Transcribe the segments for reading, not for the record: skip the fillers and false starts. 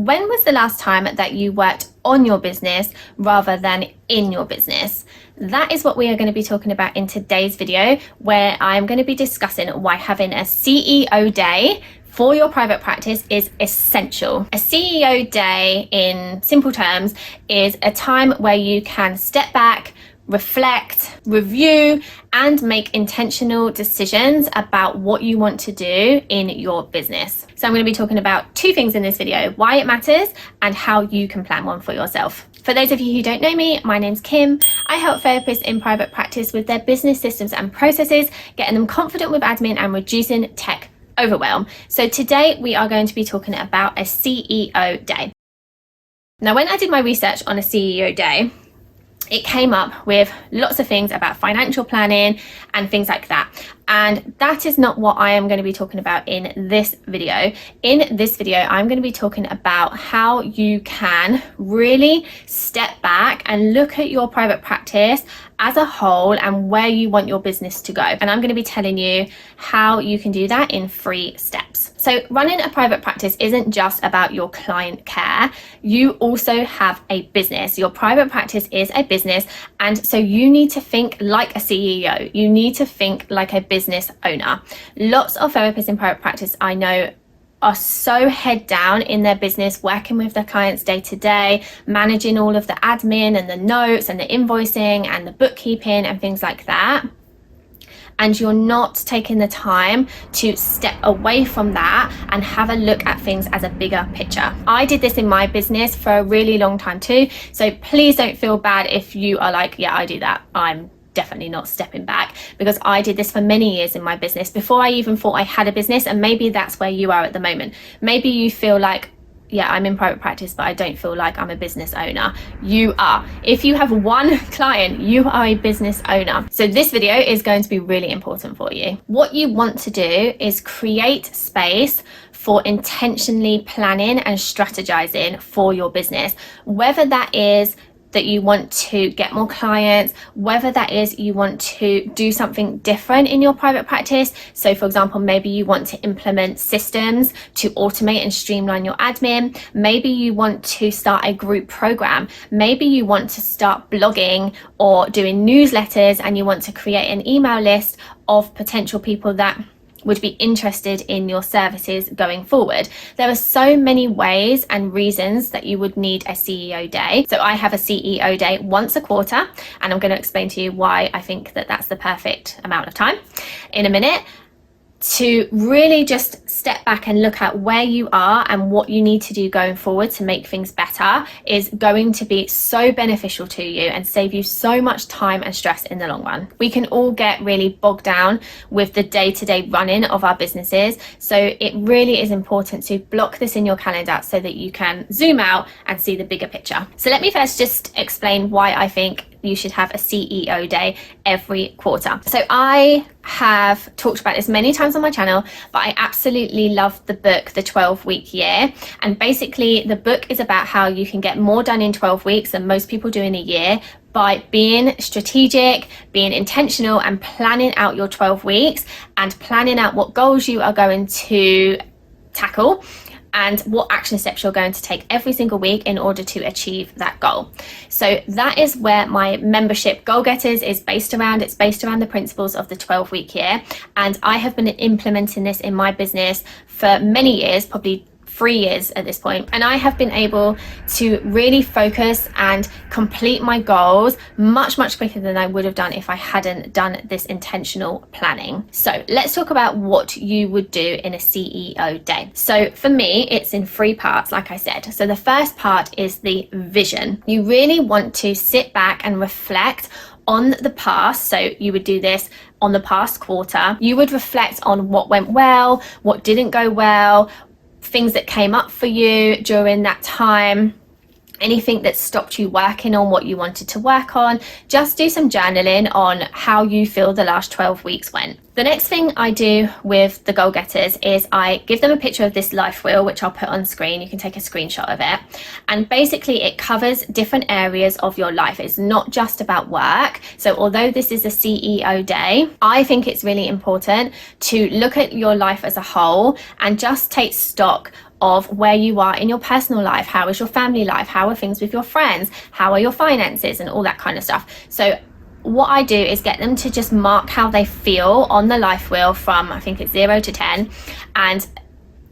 When was the last time that you worked on your business rather than in your business? That is what we are going to be talking about in today's video, where I'm going to be discussing why having a CEO day for your private practice is essential. A CEO day, in simple terms, is a time where you can step back, reflect, review, and make intentional decisions about what you want to do in your business. So I'm going to be talking about two things in this video: why it matters and how you can plan one for yourself. For those of you who don't know me, my name's Kim. I help therapists in private practice with their business systems and processes, getting them confident with admin and reducing tech overwhelm. So today we are going to be talking about a CEO day. Now, when I did my research on a CEO day, it came up with lots of things about financial planning and things like that. And that is not what I am going to be talking about in this video. In this video, I'm going to be talking about how you can really step back and look at your private practice as a whole and where you want your business to go. And I'm going to be telling you how you can do that in 3 steps. So running a private practice isn't just about your client care. You also have a business. Your private practice is a business. And so you need to think like a CEO. You need to think like a business owner. Lots of therapists in private practice I know are so head down in their business, working with their clients day to day, managing all of the admin and the notes and the invoicing and the bookkeeping and things like that. And you're not taking the time to step away from that and have a look at things as a bigger picture. I did this in my business for a really long time too. So please don't feel bad if you are like, yeah, I do that. I'm definitely not stepping back, because I did this for many years in my business before I even thought I had a business. And maybe that's where you are at the moment. Maybe you feel like, yeah, I'm in private practice, but I don't feel like I'm a business owner. You are. If you have one client, you are a business owner. So this video is going to be really important for you. What you want to do is create space for intentionally planning and strategizing for your business, whether that is that you want to get more clients, whether that is you want to do something different in your private practice. So for example, maybe you want to implement systems to automate and streamline your admin. Maybe you want to start a group program. Maybe you want to start blogging or doing newsletters, and you want to create an email list of potential people that would be interested in your services going forward. There are so many ways and reasons that you would need a CEO day. So I have a CEO day once a quarter, and I'm going to explain to you why I think that that's the perfect amount of time in a minute, to really just step back and look at where you are and what you need to do going forward to make things better is going to be so beneficial to you and save you so much time and stress in the long run. We can all get really bogged down with the day-to-day running of our businesses. So it really is important to block this in your calendar so that you can zoom out and see the bigger picture. So let me first just explain why I think you should have a CEO day every quarter. So I have talked about this many times on my channel, but I absolutely love the book, The 12-Week Year. And basically the book is about how you can get more done in 12 weeks than most people do in a year by being strategic, being intentional, and planning out your 12 weeks and planning out what goals you are going to tackle and what action steps you're going to take every single week in order to achieve that goal. So that is where my membership Goal Getters is based around. It's based around the principles of the 12-week year. And I have been implementing this in my business for many years, probably 3 years at this point, and I have been able to really focus and complete my goals much quicker than I would have done if I hadn't done this intentional planning. So let's talk about what you would do in a CEO day. So for me, it's in 3 parts, like I said. So the first part is the vision. You really want to sit back and reflect on the past. So you would do this on the past quarter. You would reflect on what went well, what didn't go well, things that came up for you during that time, anything that stopped you working on what you wanted to work on. Just do some journaling on how you feel the last 12 weeks went. The next thing I do with the goal getters is I give them a picture of this life wheel, which I'll put on screen. You can take a screenshot of it. And basically it covers different areas of your life. It's not just about work. So although this is a CEO day, I think it's really important to look at your life as a whole and just take stock of where you are in your personal life. How is your family life? How are things with your friends? How are your finances and all that kind of stuff? So what I do is get them to just mark how they feel on the life wheel from, I think it's 0 to 10. And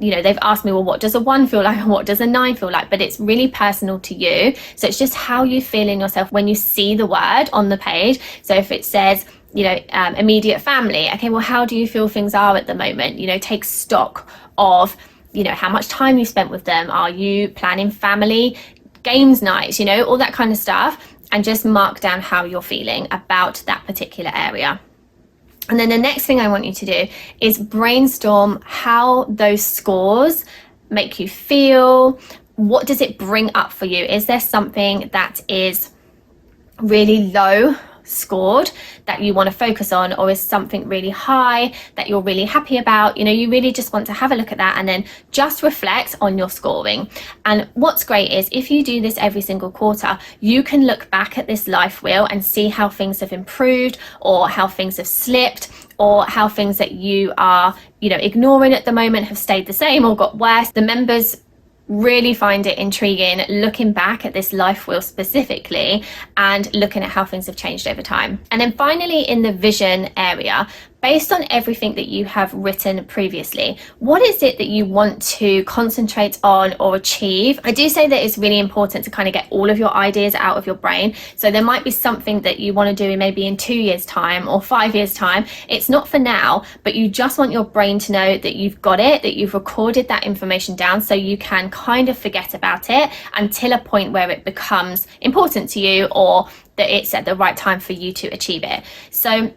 you know, they've asked me, well, what does a 1 feel like and what does a 9 feel like? But it's really personal to you. So it's just how you feel in yourself when you see the word on the page. So if it says, you know, immediate family, okay, well, how do you feel things are at the moment? You know, take stock of, you know, how much time you spent with them. Are you planning family games nights, you know, all that kind of stuff, and just mark down how you're feeling about that particular area. And then the next thing I want you to do is brainstorm how those scores make you feel. What does it bring up for you? Is there something that is really low scored that you want to focus on, or is something really high that you're really happy about? You know, you really just want to have a look at that and then just reflect on your scoring. And what's great is if you do this every single quarter, you can look back at this life wheel and see how things have improved, or how things have slipped, or how things that you are, you know, ignoring at the moment have stayed the same or got worse. The members really find it intriguing looking back at this life wheel specifically and looking at how things have changed over time. And then finally, in the vision area, based on everything that you have written previously, what is it that you want to concentrate on or achieve? I do say that it's really important to kind of get all of your ideas out of your brain. So there might be something that you want to do maybe in 2 years time or 5 years time. It's not for now, but you just want your brain to know that you've got it, that you've recorded that information down, so you can kind of forget about it until a point where it becomes important to you, or that it's at the right time for you to achieve it. So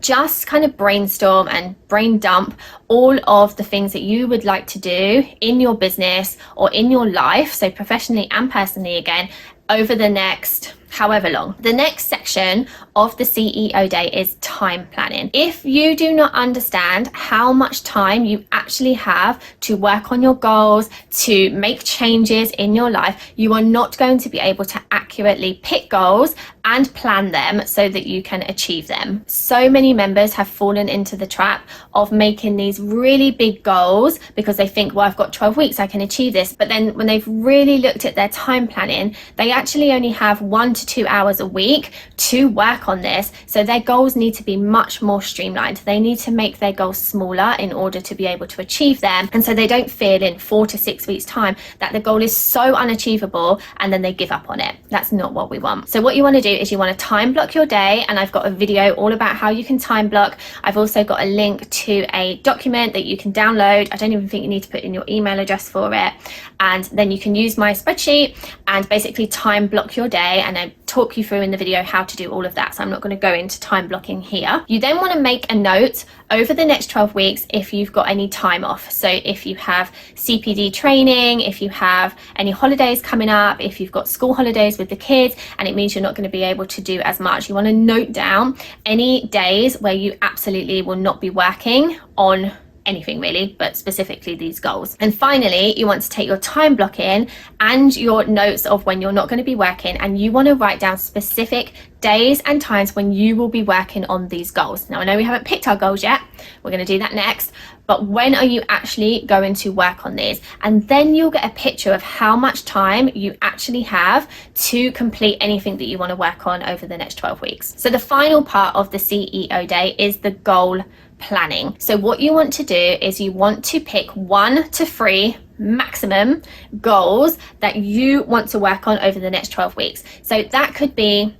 just kind of brainstorm and brain dump all of the things that you would like to do in your business or in your life, so professionally and personally again, over the next however long. The next section of the CEO day is time planning. If you do not understand how much time you actually have to work on your goals, to make changes in your life, you are not going to be able to accurately pick goals and plan them so that you can achieve them. So many members have fallen into the trap of making these really big goals because they think, well, I've got 12 weeks, I can achieve this. But then when they've really looked at their time planning, they actually only have 1 to 2 hours a week to work on this. So their goals need to be much more streamlined. They need to make their goals smaller in order to be able to achieve them. And so they don't feel in 4 to 6 weeks time that the goal is so unachievable and then they give up on it. That's not what we want. So what you want to do is you want to time block your day, and I've got a video all about how you can time block. I've also got a link to a document that you can download. I don't even think you need to put in your email address for it, and then you can use my spreadsheet and basically time block your day, and I talk you through in the video how to do all of that, so I'm not going to go into time blocking here. You then want to make a note over the next 12 weeks if you've got any time off. So if you have CPD training, if you have any holidays coming up, if you've got school holidays with the kids and it means you're not going to be able to do as much, you want to note down any days where you absolutely will not be working on anything really, but specifically these goals. And finally, you want to take your time blocking and your notes of when you're not going to be working, and you want to write down specific days and times when you will be working on these goals. Now, I know we haven't picked our goals yet, we're going to do that next, but when are you actually going to work on these? And then you'll get a picture of how much time you actually have to complete anything that you want to work on over the next 12 weeks. So the final part of the CEO day is the goal planning. So what you want to do is you want to pick 1 to 3 maximum goals that you want to work on over the next 12 weeks. So that could be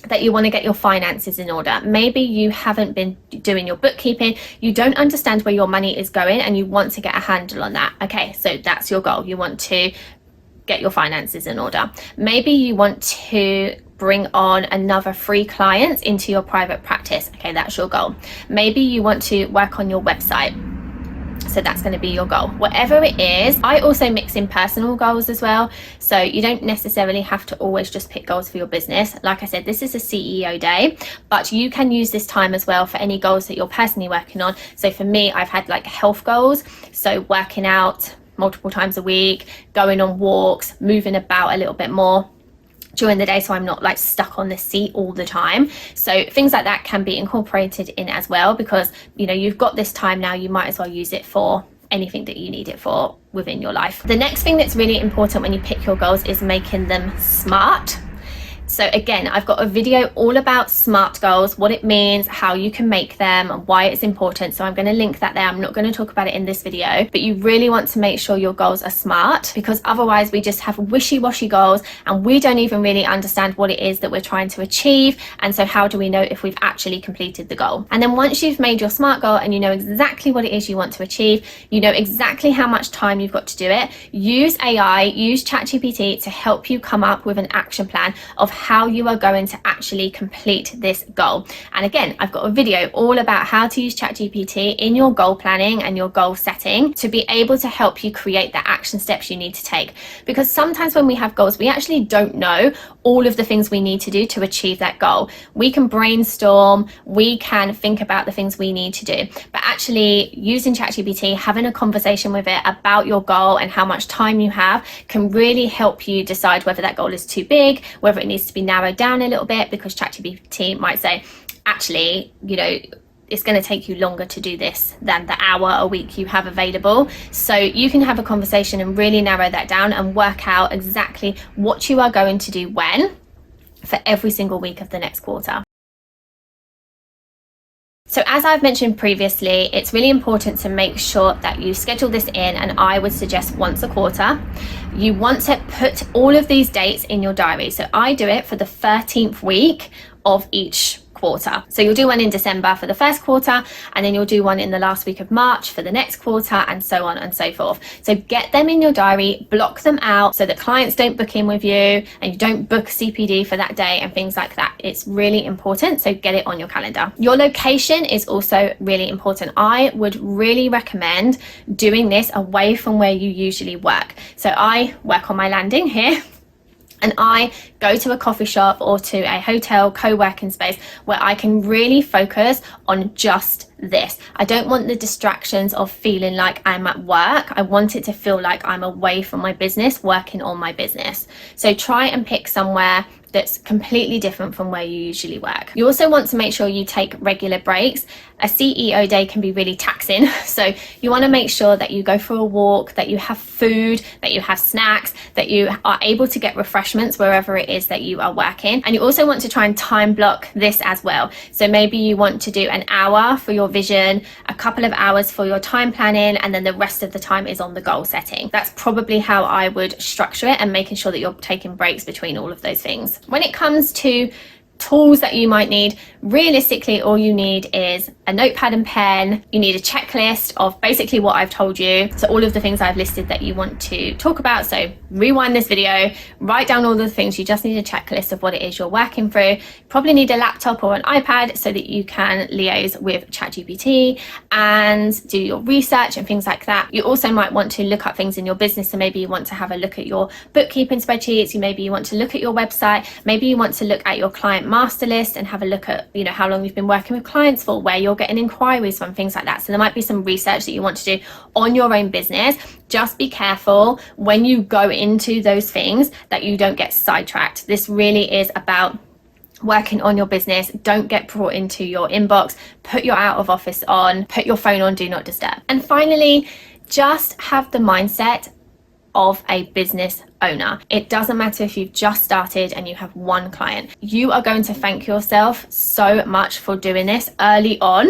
that you want to get your finances in order. Maybe you haven't been doing your bookkeeping, you don't understand where your money is going, and you want to get a handle on that. Okay, so that's your goal. You want to get your finances in order. Maybe you want to bring on another 3 clients into your private practice. Okay, that's your goal. Maybe you want to work on your website. So that's going to be your goal. Whatever it is, I also mix in personal goals as well. So you don't necessarily have to always just pick goals for your business. Like I said, this is a CEO day, but you can use this time as well for any goals that you're personally working on. So for me, I've had like health goals. So working out multiple times a week, going on walks, moving about a little bit more during the day, so I'm not like stuck on the seat all the time. So things like that can be incorporated in as well, because you know you've got this time now, you might as well use it for anything that you need it for within your life. The next thing that's really important when you pick your goals is making them SMART. So again, I've got a video all about SMART goals, what it means, how you can make them, and why it's important. So I'm going to link that there. I'm not going to talk about it in this video, but you really want to make sure your goals are SMART, because otherwise we just have wishy-washy goals and we don't even really understand what it is that we're trying to achieve. And so how do we know if we've actually completed the goal? And then once you've made your SMART goal and you know exactly what it is you want to achieve, you know exactly how much time you've got to do it, use AI, use ChatGPT to help you come up with an action plan of how you are going to actually complete this goal. And again, I've got a video all about how to use ChatGPT in your goal planning and your goal setting to be able to help you create the action steps you need to take. Because sometimes when we have goals, we actually don't know all of the things we need to do to achieve that goal. We can brainstorm, we can think about the things we need to do, but actually using ChatGPT, having a conversation with it about your goal and how much time you have can really help you decide whether that goal is too big, whether it needs to be narrowed down a little bit, because ChatGPT might say, actually, you know, it's going to take you longer to do this than the hour a week you have available. So you can have a conversation and really narrow that down and work out exactly what you are going to do when for every single week of the next quarter. So as I've mentioned previously, it's really important to make sure that you schedule this in, and I would suggest once a quarter. You want to put all of these dates in your diary. So I do it for the 13th week of each quarter. So you'll do one in December for the first quarter, and then you'll do one in the last week of March for the next quarter, and so on and so forth. So get them in your diary, block them out so that clients don't book in with you and you don't book CPD for that day and things like that. It's really important, so get it on your calendar. Your location is also really important. I would really recommend doing this away from where you usually work. So I work on my landing here, and I go to a coffee shop or to a hotel co-working space where I can really focus on just this. I don't want the distractions of feeling like I'm at work. I want it to feel like I'm away from my business, working on my business. So try and pick somewhere that's completely different from where you usually work. You also want to make sure you take regular breaks. A CEO day can be really taxing, so you want to make sure that you go for a walk, that you have food, that you have snacks, that you are able to get refreshments wherever it is that you are working. And you also want to try and time block this as well. So maybe you want to do an hour for your vision, a couple of hours for your time planning, and then the rest of the time is on the goal setting. That's probably how I would structure it, and making sure that you're taking breaks between all of those things. When it comes to tools that you might need, realistically all you need is a notepad and pen. You need a checklist of basically what I've told you, so all of the things I've listed that you want to talk about. So rewind this video, write down all the things. You just need a checklist of what it is you're working through. You probably need a laptop or an iPad so that you can liaise with ChatGPT and do your research and things like that. You also might want to look up things in your business, so maybe you want to have a look at your bookkeeping spreadsheets, maybe you want to look at your website, maybe you want to look at your client master list and have a look at, you know, how long you've been working with clients for, where you're getting inquiries from, things like that. So there might be some research that you want to do on your own business. Just be careful when you go into those things that you don't get sidetracked. This really is about working on your business. Don't get brought into your inbox. Put your out of office on, put your phone on do not disturb. And finally, just have the mindset of a business owner. It doesn't matter if you've just started and you have one client. You are going to thank yourself so much for doing this early on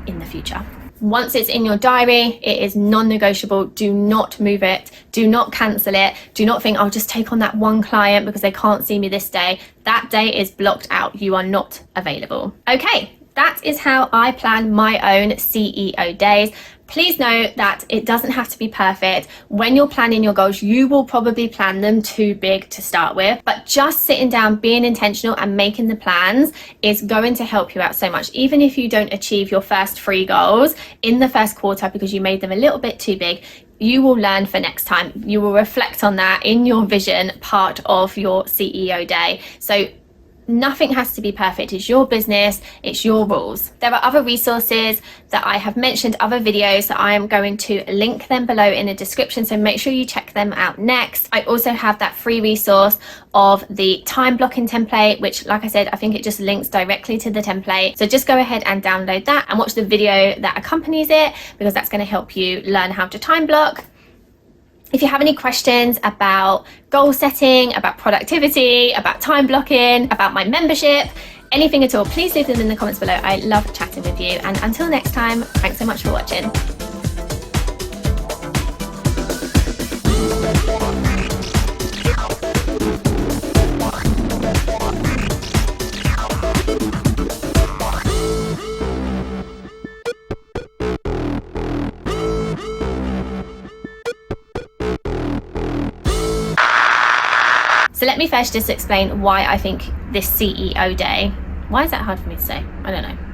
in the future. Once it's in your diary, it is non-negotiable. Do not move it. Do not cancel it. Do not think, I'll just take on that one client because they can't see me this day. That day is blocked out. You are not available. Okay, that is how I plan my own CEO days. Please note that it doesn't have to be perfect. When you're planning your goals, you will probably plan them too big to start with, but just sitting down, being intentional and making the plans is going to help you out so much. Even if you don't achieve your first 3 goals in the first quarter because you made them a little bit too big, you will learn for next time. You will reflect on that in your vision part of your CEO day. So Nothing has to be perfect. It's your business, it's your rules. There are other resources that I have mentioned, other videos that I am going to link them below in the description, so make sure you check them out next. I also have that free resource of the time blocking template, which, like I said, I think it just links directly to the template. So just go ahead and download that and watch the video that accompanies it, because that's going to help you learn how to time block. If you have any questions about goal setting, about productivity, about time blocking, about my membership, anything at all, please leave them in the comments below. I love chatting with you. And until next time, thanks so much for watching. So let me first just explain why I think this CEO day, why is that hard for me to say? I don't know.